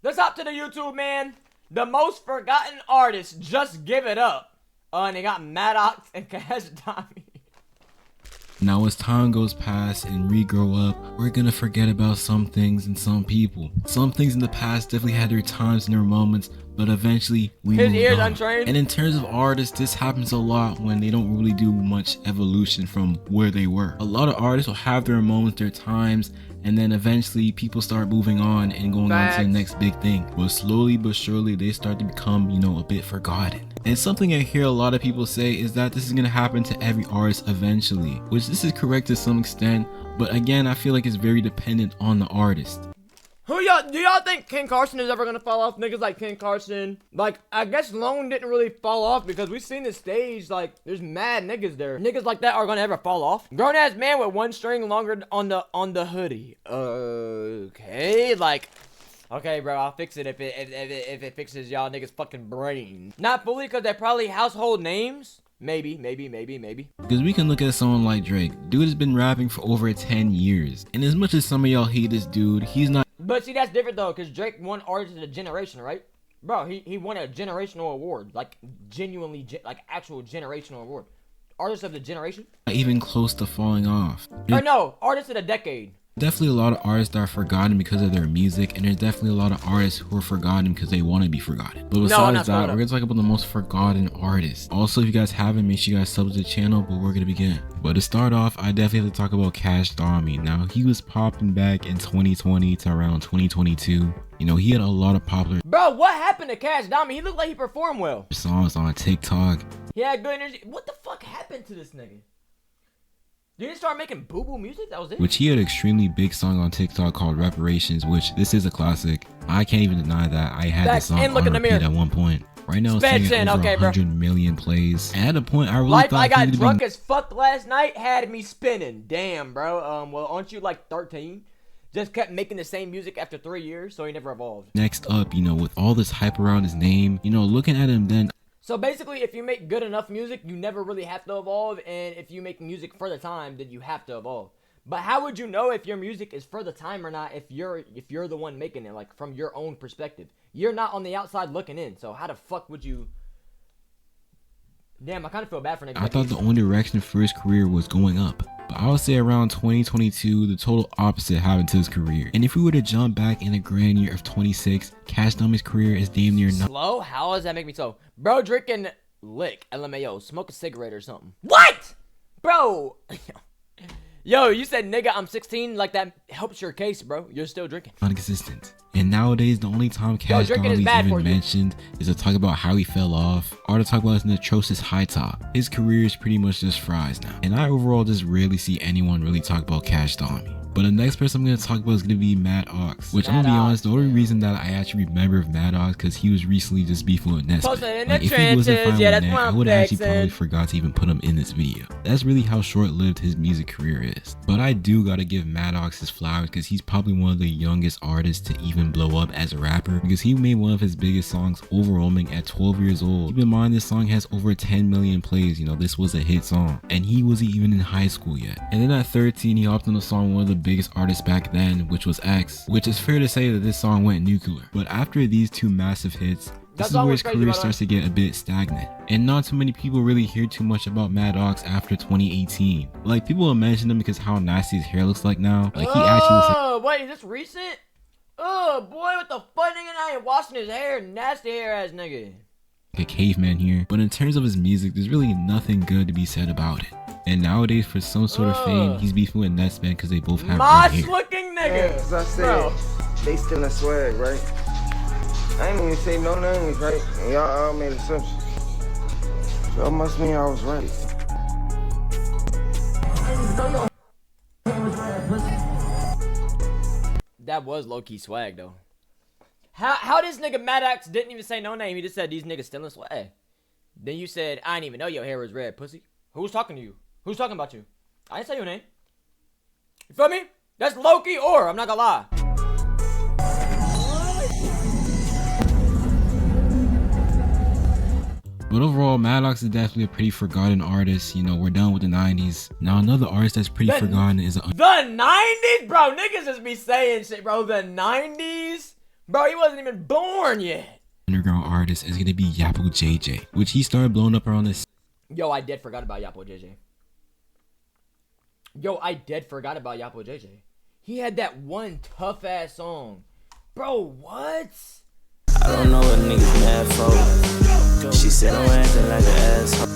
Let's hop to the YouTube, man. The most forgotten artists, just give it up. And they got Maddox and Cash Dami. Now as time goes past and we grow up, we're gonna forget about some things and some people. Some things in the past definitely had their times and their moments, but eventually we His moved ears on. untrained. And in terms of artists, this happens a lot when they don't really do much evolution from where they were. A lot of artists will have their moments, their times, and then eventually people start moving on and going on to the next big thing. But slowly but surely they start to become, a bit forgotten. And something I hear a lot of people say is that this is going to happen to every artist eventually, which this is correct to some extent, but again I feel like it's very dependent on the artist. Do y'all think Ken Carson is ever gonna fall off? Niggas like Ken Carson. Like, I guess Lone didn't really fall off because we've seen the stage, like, there's mad niggas there. Niggas like that are gonna ever fall off. Grown ass man with one string longer on the hoodie. Okay, like, okay, bro, I'll fix it if it fixes y'all niggas fucking brain. Not fully because they're probably household names. Maybe. Because we can look at someone like Drake. Dude has been rapping for over 10 years. And as much as some of y'all hate this dude, he's not. But see, that's different though, because Drake won Artist of the Generation, right? Bro, he won a generational award. Like, genuinely, like, actual generational award. Artist of the Generation? Not even close to falling off. Or no, Artist of the Decade. Definitely a lot of artists that are forgotten because of their music, and there's definitely a lot of artists who are forgotten because they want to be forgotten. But besides that, we're gonna talk about the most forgotten artists. Also, if you guys haven't, make sure you guys sub to the channel, but we're gonna begin. But to start off, I definitely have to talk about Cash Dami. Now, he was popping back in 2020 to around 2022. He had a lot of popular Bro, what happened to Cash Dami? He looked like he performed well. songs on TikTok. He had good energy. What the fuck happened to this nigga? Did he start making boo-boo music? That was it? Which he had an extremely big song on TikTok called Reparations, which this is a classic. I can't even deny that. I had this song on repeat at one point. Right now it's getting over 100 million plays. And at a point, I really thought I got drunk as fuck last night, had me spinning. Damn, bro. Well, aren't you like 13? Just kept making the same music after 3 years, so he never evolved. Next up, with all this hype around his name, looking at him then. So basically, if you make good enough music, you never really have to evolve, and if you make music for the time, then you have to evolve. But how would you know if your music is for the time or not if you're the one making it, like, from your own perspective? You're not on the outside looking in, so how the fuck would you... Damn, I kind of feel bad for niggas. I thought the only direction for his career was going up. But I would say around 2022, the total opposite happened to his career. And if we were to jump back in the grand year of 26, Cash Dami's career is damn near slow? How does that make me so? Bro, drinking lick, LMAO, smoke a cigarette or something. What? Bro. Yo, you said nigga, I'm 16, like that helps your case, bro. You're still drinking. Inconsistent. And nowadays, the only time Cash Dami is even mentioned is to talk about how he fell off, or to talk about his atrocious high top. His career is pretty much just fries now. And I overall just rarely see anyone really talk about Cash Dami. But the next person I'm going to talk about is going to be Maddox, which I'm going to be honest, the only reason that I actually remember of Maddox because he was recently just beefing with Nesbitt. Like, if he wasn't fine with Ned, I would actually probably forgot to even put him in this video. That's really how short-lived his music career is. But I do got to give Maddox his flowers because he's probably one of the youngest artists to even blow up as a rapper because he made one of his biggest songs overwhelming at 12 years old. Keep in mind this song has over 10 million plays, this was a hit song. And he wasn't even in high school yet. And then at 13 he hopped on the song one of the biggest artists back then, which was X, which is fair to say that this song went nuclear. But after these two massive hits, this is where his career starts to get a bit stagnant. And not too many people really hear too much about Maddox after 2018. Like, people will mention him because how nasty his hair looks like now. Like, he actually looks like— wait, is this recent? Oh boy, what the fuck, nigga? I ain't washing his hair. Nasty hair ass nigga. a caveman here. But in terms of his music, there's really nothing good to be said about it. And nowadays, for some sort of fame, he's beefing with Nesbitt because they both have red hair. Looking nigga. As I said, they still in swag, right? I ain't even say no names, right? And y'all all made assumptions. So it must mean I was right. That was low-key swag though. How this nigga Maddox didn't even say no name, he just said these niggas still in swag. Then you said, I didn't even know your hair was red, pussy. Who's talking to you? Who's talking about you? I didn't say your name. You feel me? That's low-key or, I'm not gonna lie. But overall, Maddox is definitely a pretty forgotten artist. You know, we're done with the 90s. Now, another artist that's pretty forgotten is... The 90s? Bro, niggas just be saying shit, bro. The 90s? Bro, he wasn't even born yet. Underground artist is gonna be Yappo JJ, which he started blowing up around this. Yo, I dead forgot about Yappo JJ. He had that one tough ass song. Bro, what? I don't know what niggas mad for. She said I'm acting like an asshole.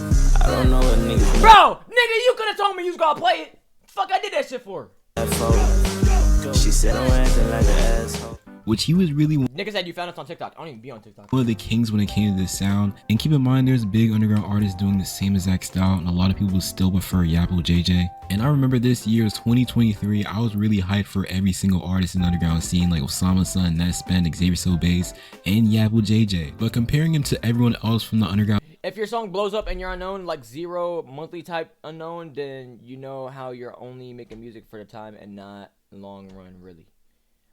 I don't know what niggas mad Bro, nigga, you could have told me you was gonna play it. Fuck, I did that shit for. for. She said I'm acting like an asshole. Which he was really Nigga said you found us on TikTok. I don't even be on TikTok. one of the kings when it came to this sound. And keep in mind, there's big underground artists doing the same exact style, and a lot of people still prefer Yappo JJ. And I remember this year, 2023, I was really hyped for every single artist in the underground scene, like Osama Sun, Netspend, Xavier So Bass, and Yappo JJ. But comparing him to everyone else from the underground, If your song blows up and you're unknown, like 0 monthly type unknown, then you know how you're only making music for the time and not long run, really.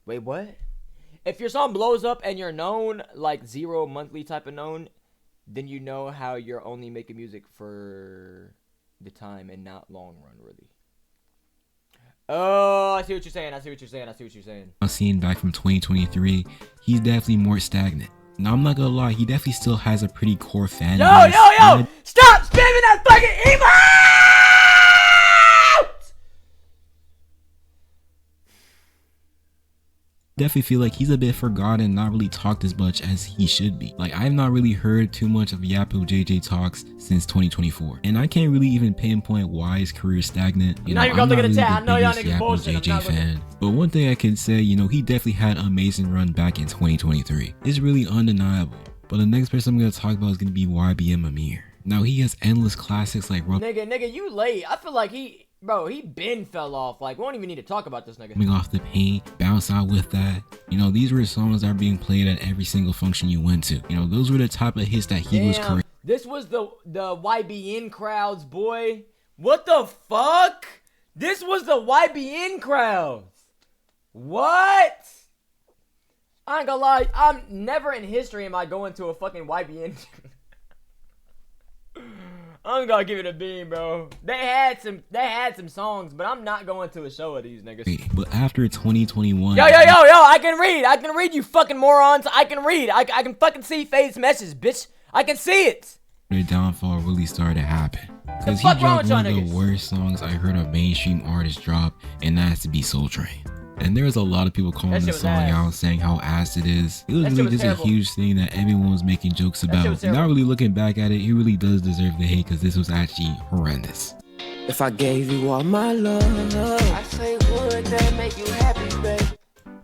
Wait, what? If your song blows up and you're known, like 0 monthly type of known, then you know how you're only making music for the time and not long run, really. Oh, I see what you're saying. I'm seeing back from 2023, he's definitely more stagnant. Now, I'm not gonna lie, he definitely still has a pretty core fan base. Yo! Stop spamming that fucking emote! Definitely feel like he's a bit forgotten, not really talked as much as he should be. Like, I've not really heard too much of Yappo JJ talks since 2024, and I can't really even pinpoint why his career is stagnant. You know, I'm not really the biggest Yappo JJ fan, but one thing I can say, you know, he definitely had an amazing run back in 2023. It's really undeniable. But the next person I'm gonna talk about is gonna be YBM Amir. Now, he has endless classics like Nigga, you late. I feel like he been fell off. Like, we don't even need to talk about this nigga. Coming Off the Paint, Bounce Out With That. You know, these were songs that are being played at every single function you went to. You know, those were the type of hits that he was creating. This was the YBN crowds, boy. What the fuck? This was the YBN crowds. What? I ain't gonna lie. I'm never in history am I going to a fucking YBN. I'm gonna give it a beam, bro. They had some songs, but I'm not going to a show of these niggas. But after 2021, yo, I can read, you fucking morons. I can read. I can fucking see Fade's message, bitch. I can see it. their downfall really started to happen. Because he dropped one of the worst songs I heard a mainstream artist drop, and that has to be Soul Train. And there was a lot of people calling this song out, saying how ass it is. It was really just a huge thing that everyone was making jokes about. Not really looking back at it, he really does deserve the hate because this was actually horrendous. If I gave you all my love, I say would that make you happy, babe?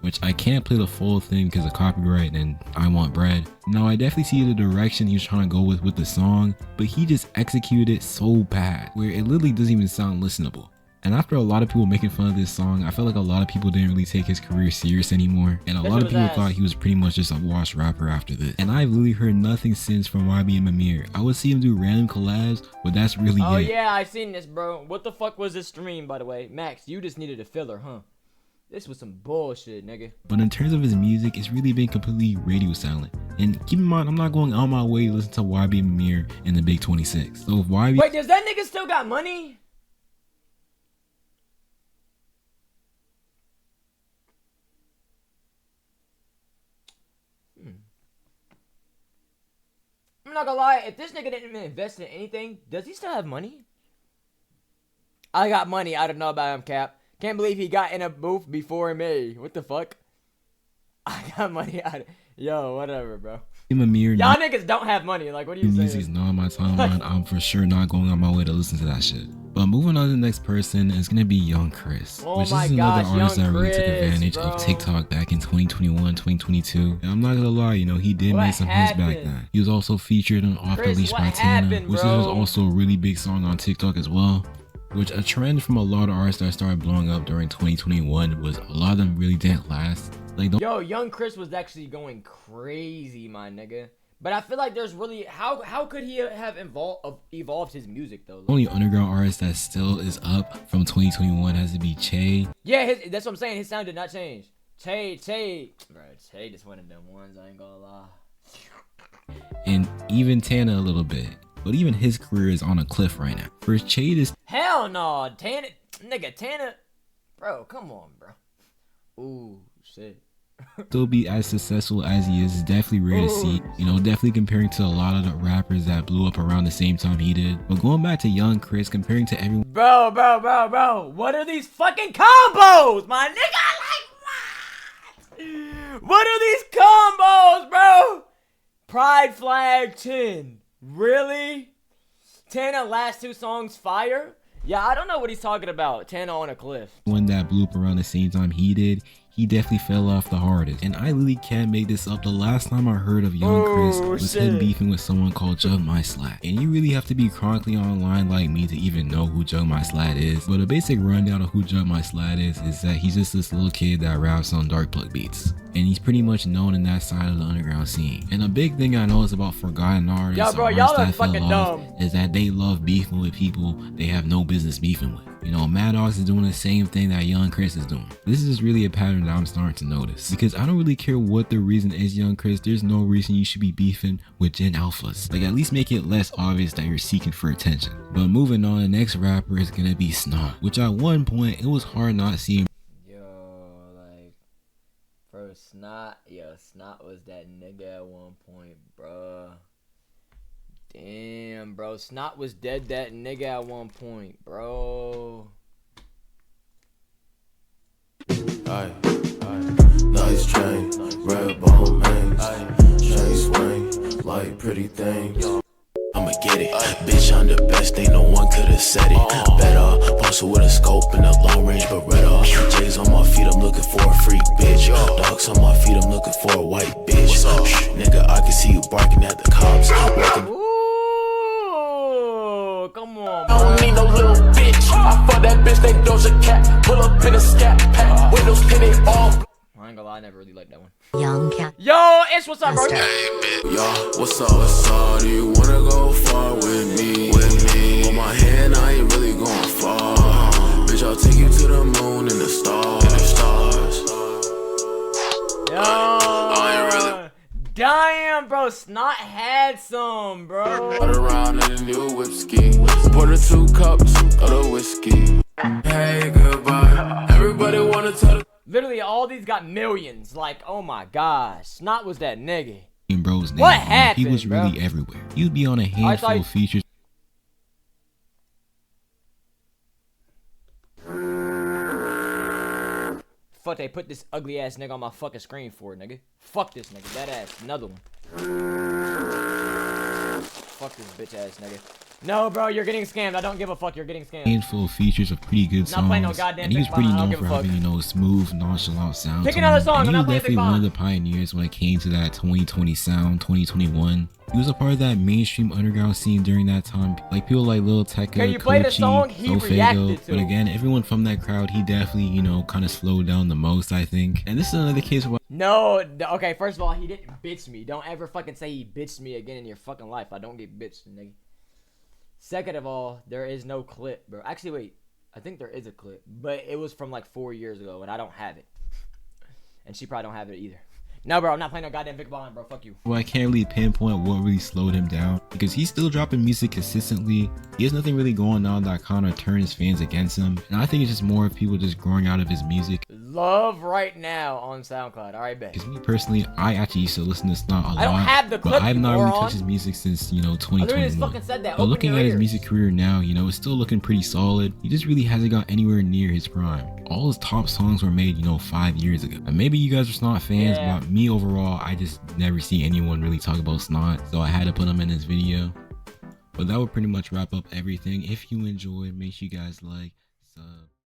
Which I can't play the full thing because of copyright and I want bread. Now I definitely see the direction he was trying to go with the song, but he just executed it so bad where it literally doesn't even sound listenable. And after a lot of people making fun of this song, I felt like a lot of people didn't really take his career serious anymore. And a lot of people thought he was pretty much just a washed rapper after this. And I've literally heard nothing since from YBM Amir. I would see him do random collabs, but that's really it. Oh yeah, I seen this, bro. What the fuck was this stream, by the way? Max, you just needed a filler, huh? This was some bullshit, nigga. But in terms of his music, it's really been completely radio silent. And keep in mind, I'm not going on my way to listen to YBM Amir in the Big 26. So if YBM... Wait, does that nigga still got money? I'm not gonna lie, if this nigga didn't even invest in anything, does he still have money? I got money, I don't know about him, Cap. Can't believe he got in a booth before me. What the fuck? I got money. Yo, whatever, bro. Amir, y'all niggas don't have money. Like, what are you saying? Music's not on my timeline. I'm for sure not going on my way to listen to that shit. But moving on to the next person is gonna be Young Chris, which is another artist that really took advantage of TikTok back in 2021, 2022. And I'm not gonna lie, you know, he did make some hits back then. He was also featured on Off the Leash by Tana, which was also a really big song on TikTok as well. Which a trend from a lot of artists that started blowing up during 2021 was a lot of them really didn't last. Like, yo, Young Chris was actually going crazy, my nigga. But I feel like there's really how could he have evolved his music though? The only underground artist that still is up from 2021 has to be Che. Yeah, that's what I'm saying. His sound did not change. Che, bro, Che just one of them ones. I ain't gonna lie. And even Tana a little bit. But even his career is on a cliff right now. For Che to... Hell no, Tana, bro, come on, bro. Ooh, shit. Still be as successful as he is definitely rare to see. You know, definitely comparing to a lot of the rappers that blew up around the same time he did. But going back to Young Chris, comparing to everyone. Bro, what are these fucking combos, my nigga? Like, what are these combos, bro? Pride Flag 10. Really? 10 and last 2 songs fire? Yeah, I don't know what he's talking about. 10 on a cliff. One that blew up around the same time he did, he definitely fell off the hardest. And I really can't make this up. The last time I heard of Young Chris was him beefing with someone called Jug My Slat. And you really have to be chronically online like me to even know who Jug My Slat is. But a basic rundown of who Jug My Slat is that he's just this little kid that raps on Dark Plug beats. And he's pretty much known in that side of the underground scene. And a big thing I know is about forgotten artists, yo, bro, y'all are fucking dumb, is that they love beefing with people they have no business beefing with. You know, Maddox is doing the same thing that Young Chris is doing. This is really a pattern that I'm starting to notice. Because I don't really care what the reason is, Young Chris. There's no reason you should be beefing with Gen Alphas. Like, at least make it less obvious that you're seeking for attention. But moving on, the next rapper is gonna be Snot. Which at one point, it was hard not seeing. Bro, Snot was that nigga at one point, bro. Damn, bro. Snot was dead that nigga at one point, bro. Aye, nice chain, red bone mains, chain swing, like pretty things. I'ma get it, bitch, I'm the best, ain't no one could've said it. Better, posted with a scope and a long range Beretta. J's on my feet, I'm looking for a freak bitch. Dogs on my feet, I'm looking for a white bitch. Nigga, I can see you barking at the cops. Ooh, come on, I don't need no little bitch. I fuck that bitch, they Doja Cat. Pull up in a scat pack, windows tinted all. I ain't gonna lie, I never really liked that one. Young cat. Yo, it's what's up, bro? Hey, bitch. Yo, what's up? Do you wanna go far with me? On my hand, I ain't really going far. Bitch, I'll take you to the moon and the stars. Yo, I ain't really. Damn, bro, Snot had some, bro. Ride around in a new whiskey. Pour 2 cups of the whiskey. Hey, goodbye. Everybody wanna tell. Literally, all these got millions. Like, oh my gosh, Snot was that nigga. Bro's name. What happened, He was really everywhere. He'd be on a handful of features. Fuck, they put this ugly ass nigga on my fucking screen for it, nigga. Fuck this nigga, that ass, another one. Fuck this bitch ass nigga. No, bro, you're getting scammed. I don't give a fuck. You're getting scammed. Handful of features of pretty good songs, no goddamn and he was pretty Big known Bomb. for having, you know, smooth, nonchalant sound. Pick another song. And I'm he not was playing Big definitely one of Bomb. the pioneers when it came to that 2020 sound, 2021. He was a part of that mainstream underground scene during that time. Like people like Lil Tecca, Okay, you played a song he reacted to. But again, everyone from that crowd, he definitely, you know, kind of slowed down the most, I think. And this is another case where No, okay, first of all, he didn't bitch me. Don't ever fucking say he bitched me again in your fucking life. I don't get bitched, nigga. Second of all, there is no clip, bro. Actually, wait. I think there is a clip, but it was from like 4 years ago, and I don't have it. And she probably don't have it either. No, bro, I'm not playing no goddamn Big Bomb, bro. Fuck you. well, I can't really pinpoint what really slowed him down because he's still dropping music consistently. He has nothing really going on that kind of turns fans against him. And I think it's just more of people just growing out of his music. Love Right Now on SoundCloud. All right, bet. Because me personally, I actually used to listen to Snot a lot. I don't have the clip, but I've not really moron. touched his music since, you know, I literally 2021. just fucking said that. But Open looking your at his ears. music career now, you know, it's still looking pretty solid. He just really hasn't got anywhere near his prime. All his top songs were made, you know, 5 years ago. And maybe you guys are Snot fans, Yeah. but me overall, I just never see anyone really talk about Snot. So I had to put him in this video. But that would pretty much wrap up everything. If you enjoyed, make sure you guys like, sub.